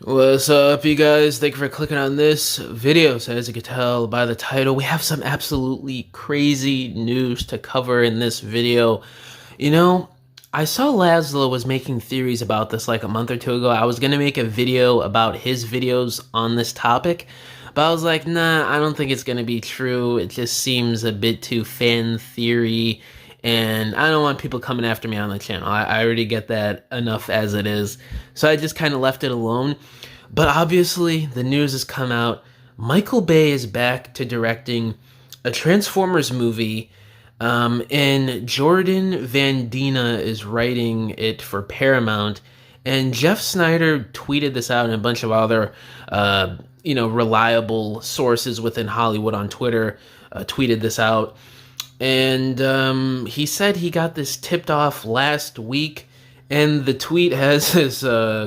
What's up, you guys? Thank you for clicking on this video. So as you can tell by the title, we have some absolutely crazy news to cover in this video. You know, I saw Laszlo was making theories about this like a month or two ago. I was going to make a video about his videos on this topic, but I was like, nah, I don't think it's going to be true. It just seems a bit too fan theory, and I don't want people coming after me on the channel. I already get that enough as it is. So I just kind of left it alone. But obviously, the news has come out. Michael Bay is back to directing a Transformers movie, and Jordan VanDina is writing it for Paramount. And Jeff Snyder tweeted this out, and a bunch of other, reliable sources within Hollywood on Twitter tweeted this out. And he said he got this tipped off last week. And the tweet has this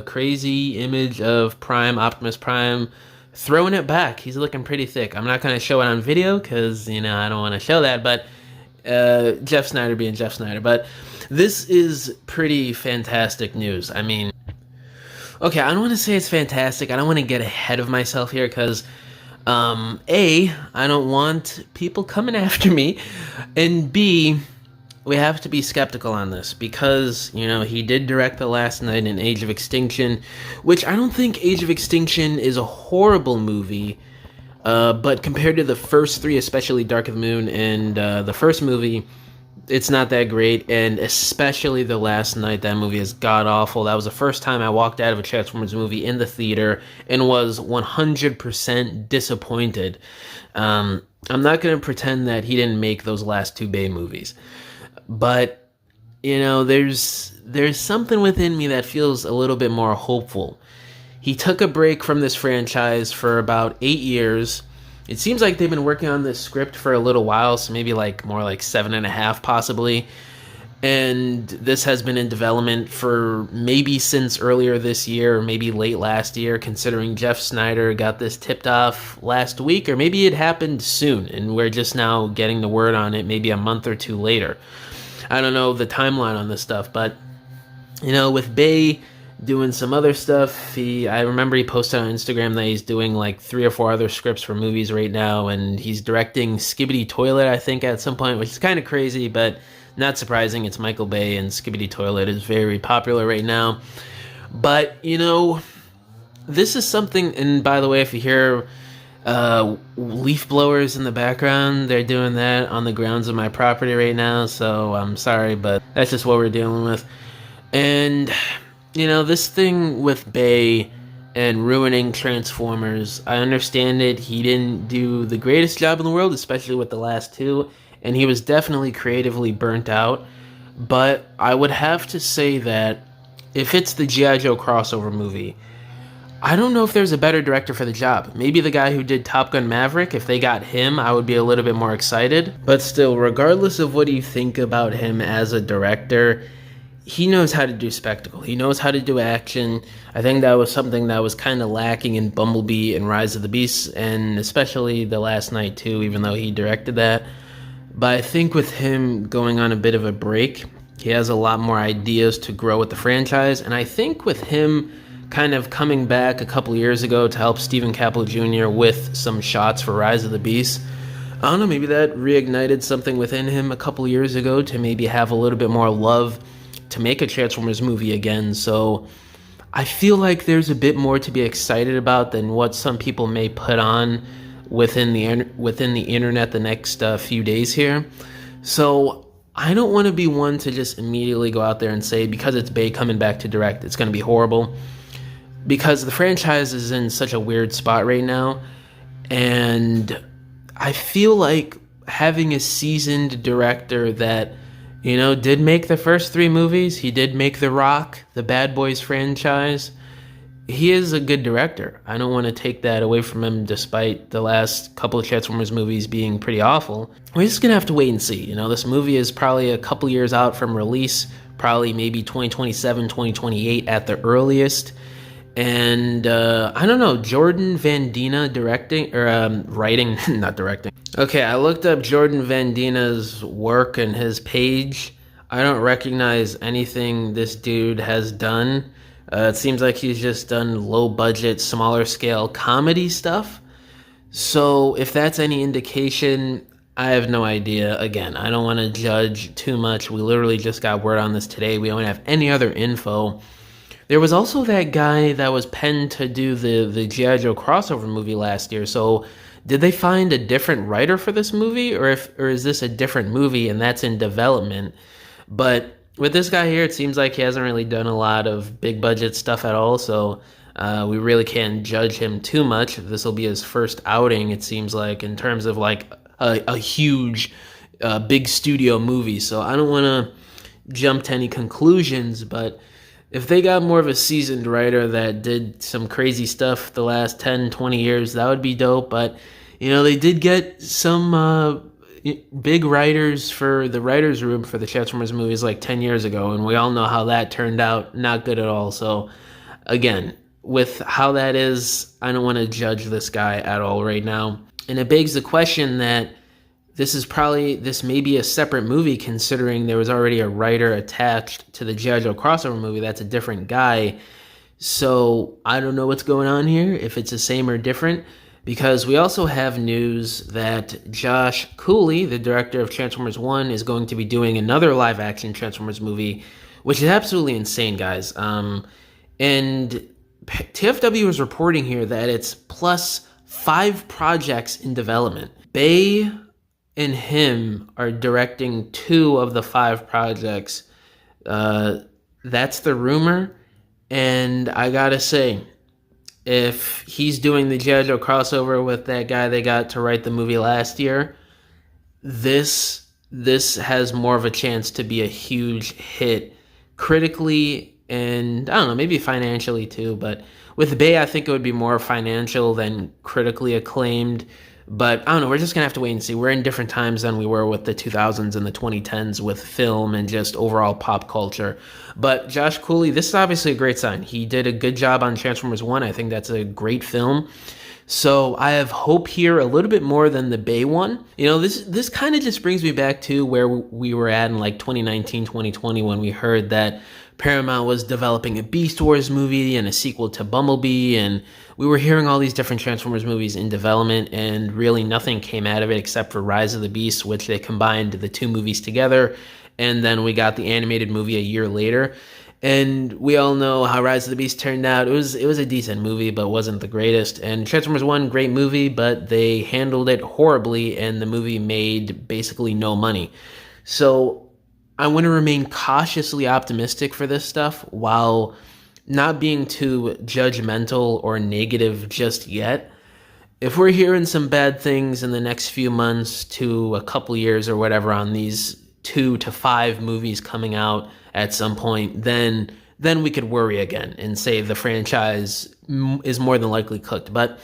crazy image of Optimus Prime, throwing it back. He's looking pretty thick. I'm not going to show it on video because, I don't want to show that. But Jeff Snyder being Jeff Snyder. But this is pretty fantastic news. I mean, okay, I don't want to say it's fantastic. I don't want to get ahead of myself here because, A, I don't want people coming after me. And B, we have to be skeptical on this because, he did direct The Last Night in Age of Extinction, which I don't think Age of Extinction is a horrible movie, but compared to the first three, especially Dark of the Moon and the first movie, it's not that great, and especially The Last Night, that movie is god-awful. That was the first time I walked out of a Transformers movie in the theater and was 100% disappointed. I'm not going to pretend that he didn't make those last two Bay movies. But, there's something within me that feels a little bit more hopeful. He took a break from this franchise for about 8 years. It seems like they've been working on this script for a little while, so maybe more like 7.5 possibly. And this has been in development for maybe since earlier this year, or maybe late last year, considering Jeff Snyder got this tipped off last week, or maybe it happened soon, and we're just now getting the word on it maybe a month or two later. I don't know the timeline on this stuff, but, with Bay doing some other stuff, I remember he posted on Instagram that he's doing like 3 or 4 other scripts for movies right now, and he's directing Skibidi Toilet, I think, at some point, which is kind of crazy, but not surprising. It's Michael Bay, and Skibidi Toilet is very popular right now. But, this is something, and by the way, if you hear leaf blowers in the background, they're doing that on the grounds of my property right now, so I'm sorry, but that's just what we're dealing with. And, this thing with Bay and ruining Transformers, I understand it. He didn't do the greatest job in the world, especially with the last two, and he was definitely creatively burnt out. But I would have to say that if it's the G.I. Joe crossover movie, I don't know if there's a better director for the job. Maybe the guy who did Top Gun Maverick. If they got him, I would be a little bit more excited. But still, regardless of what you think about him as a director, he knows how to do spectacle. He knows how to do action. I think that was something that was kind of lacking in Bumblebee and Rise of the Beasts, and especially The Last Night too, even though he directed that. But I think with him going on a bit of a break, he has a lot more ideas to grow with the franchise. And I think with him kind of coming back a couple years ago to help Stephen Caple Jr. with some shots for Rise of the Beast, I don't know, maybe that reignited something within him a couple years ago to maybe have a little bit more love to make a Transformers movie again. So I feel like there's a bit more to be excited about than what some people may put on within the internet the next few days here. So I don't want to be one to just immediately go out there and say because it's Bay coming back to direct, it's going to be horrible. Because the franchise is in such a weird spot right now, and I feel like having a seasoned director that, did make the first 3 movies, he did make The Rock, the Bad Boys franchise, he is a good director. I don't want to take that away from him despite the last couple of Transformers movies being pretty awful. We're just going to have to wait and see. This movie is probably a couple years out from release, probably maybe 2027, 2028 at the earliest. And I don't know, Jordan VanDina directing, or writing, not directing. Okay, I looked up Jordan VanDina's work and his page. I don't recognize anything this dude has done. It seems like he's just done low budget, smaller scale comedy stuff. So if that's any indication, I have no idea. Again, I don't want to judge too much. We literally just got word on this today. We don't have any other info. There was also that guy that was penned to do the G.I. Joe crossover movie last year. So did they find a different writer for this movie, or is this a different movie and that's in development? But with this guy here, it seems like he hasn't really done a lot of big budget stuff at all. So we really can't judge him too much. This will be his first outing, it seems like, in terms of like a huge, big studio movie. So I don't want to jump to any conclusions, but if they got more of a seasoned writer that did some crazy stuff the last 10, 20 years, that would be dope. But, they did get some big writers for the writer's room for the Transformers movies like 10 years ago, and we all know how that turned out. Not good at all. So, again, with how that is, I don't want to judge this guy at all right now. And it begs the question that this may be a separate movie, considering there was already a writer attached to the G.I. Joe crossover movie. That's a different guy. So I don't know what's going on here, if it's the same or different, because we also have news that Josh Cooley, the director of Transformers 1, is going to be doing another live-action Transformers movie, which is absolutely insane, guys. And TFW is reporting here that it's plus 5 projects in development. Bay and him are directing 2 of the 5 projects. That's the rumor. And I gotta say, if he's doing the G.I. Joe crossover with that guy they got to write the movie last year, this has more of a chance to be a huge hit critically, and I don't know, maybe financially too. But with Bay, I think it would be more financial than critically acclaimed. But I don't know, we're just going to have to wait and see. We're in different times than we were with the 2000s and the 2010s with film and just overall pop culture. But Josh Cooley, this is obviously a great sign. He did a good job on Transformers 1. I think that's a great film. So I have hope here a little bit more than the Bay one. This kind of just brings me back to where we were at in like 2019, 2020 when we heard that Paramount was developing a Beast Wars movie and a sequel to Bumblebee, and we were hearing all these different Transformers movies in development, and really nothing came out of it except for Rise of the Beast, which they combined the 2 movies together, and then we got the animated movie a year later. And we all know how Rise of the Beast turned out. It was a decent movie, but wasn't the greatest. And Transformers 1, great movie, but they handled it horribly, and the movie made basically no money. So I want to remain cautiously optimistic for this stuff while not being too judgmental or negative just yet. If we're hearing some bad things in the next few months to a couple years or whatever on these 2 to 5 movies coming out at some point, then we could worry again and say the franchise is more than likely cooked. But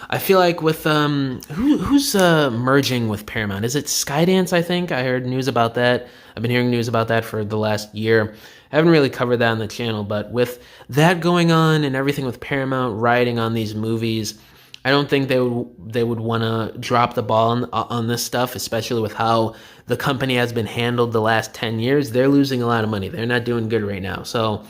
I feel like with who's merging with Paramount? Is it Skydance? I think I heard news about that. I've been hearing news about that for the last year. I haven't really covered that on the channel, but with that going on and everything with Paramount riding on these movies, I don't think they would want to drop the ball on this stuff, especially with how the company has been handled the last 10 years. They're losing a lot of money. They're not doing good right now. So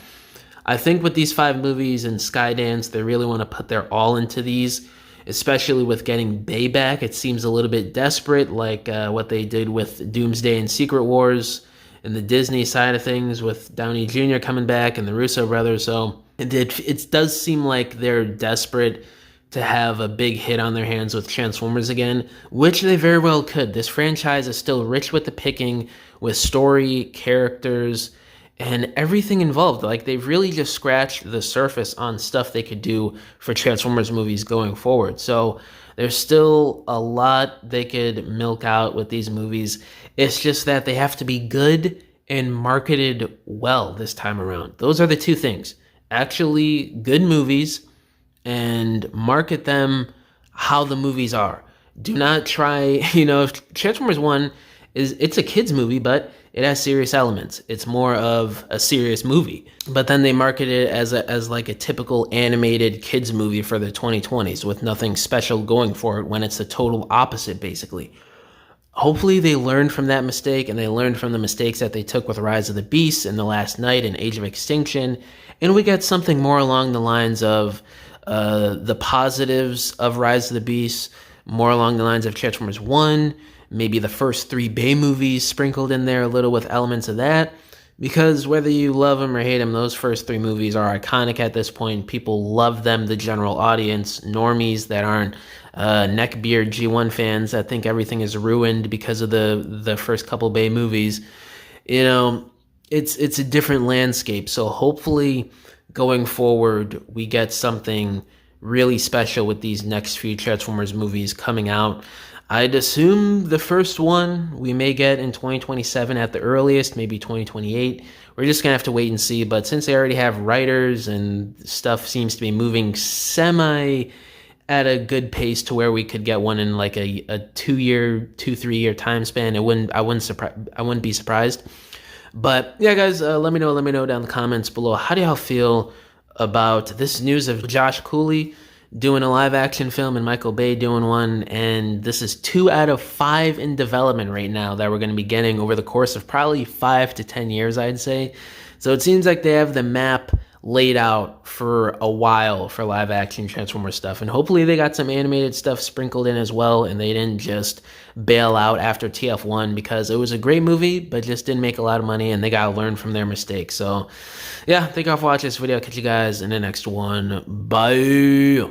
I think with these 5 movies and Skydance, they really want to put their all into these, especially with getting Bay back. It seems a little bit desperate, like what they did with Doomsday and Secret Wars and the Disney side of things with Downey Jr. coming back and the Russo brothers. So it does seem like they're desperate to have a big hit on their hands with Transformers again, which they very well could. This franchise is still rich with the picking, with story, characters, and everything involved. Like, they've really just scratched the surface on stuff they could do for Transformers movies going forward. So there's still a lot they could milk out with these movies. It's just that they have to be good and marketed well this time around. Those are the 2 things. Actually good movies, and market them how the movies are. Do not try, Transformers 1 it's a kid's movie, but it has serious elements. It's more of a serious movie. But then they market it as like a typical animated kids movie for the 2020s with nothing special going for it, when it's the total opposite, basically. Hopefully they learned from that mistake, and they learned from the mistakes that they took with Rise of the Beasts and The Last Night and Age of Extinction, and we get something more along the lines of the positives of Rise of the Beasts, more along the lines of Transformers 1, maybe the first 3 Bay movies sprinkled in there a little with elements of that. Because whether you love them or hate them, those first 3 movies are iconic at this point. People love them, the general audience. Normies that aren't neckbeard G1 fans that think everything is ruined because of the first couple Bay movies. You know, it's a different landscape. So hopefully going forward, we get something really special with these next few Transformers movies coming out. I'd assume the first one we may get in 2027 at the earliest, maybe 2028. We're just going to have to wait and see. But since they already have writers and stuff seems to be moving semi at a good pace to where we could get one in like a 3 year time span, I wouldn't be surprised. But yeah, guys, let me know down in the comments below. How do y'all feel about this news of Josh Cooley doing a live action film and Michael Bay doing one? And this is 2 out of 5 in development right now that we're going to be getting over the course of probably 5 to 10 years, I'd say. So it seems like they have the map laid out for a while for live action Transformers stuff, and hopefully they got some animated stuff sprinkled in as well, and they didn't just bail out after TF1, because it was a great movie but just didn't make a lot of money, and they gotta learn from their mistakes. So yeah, thank y'all for watching this video. Catch you guys in the next one. Bye.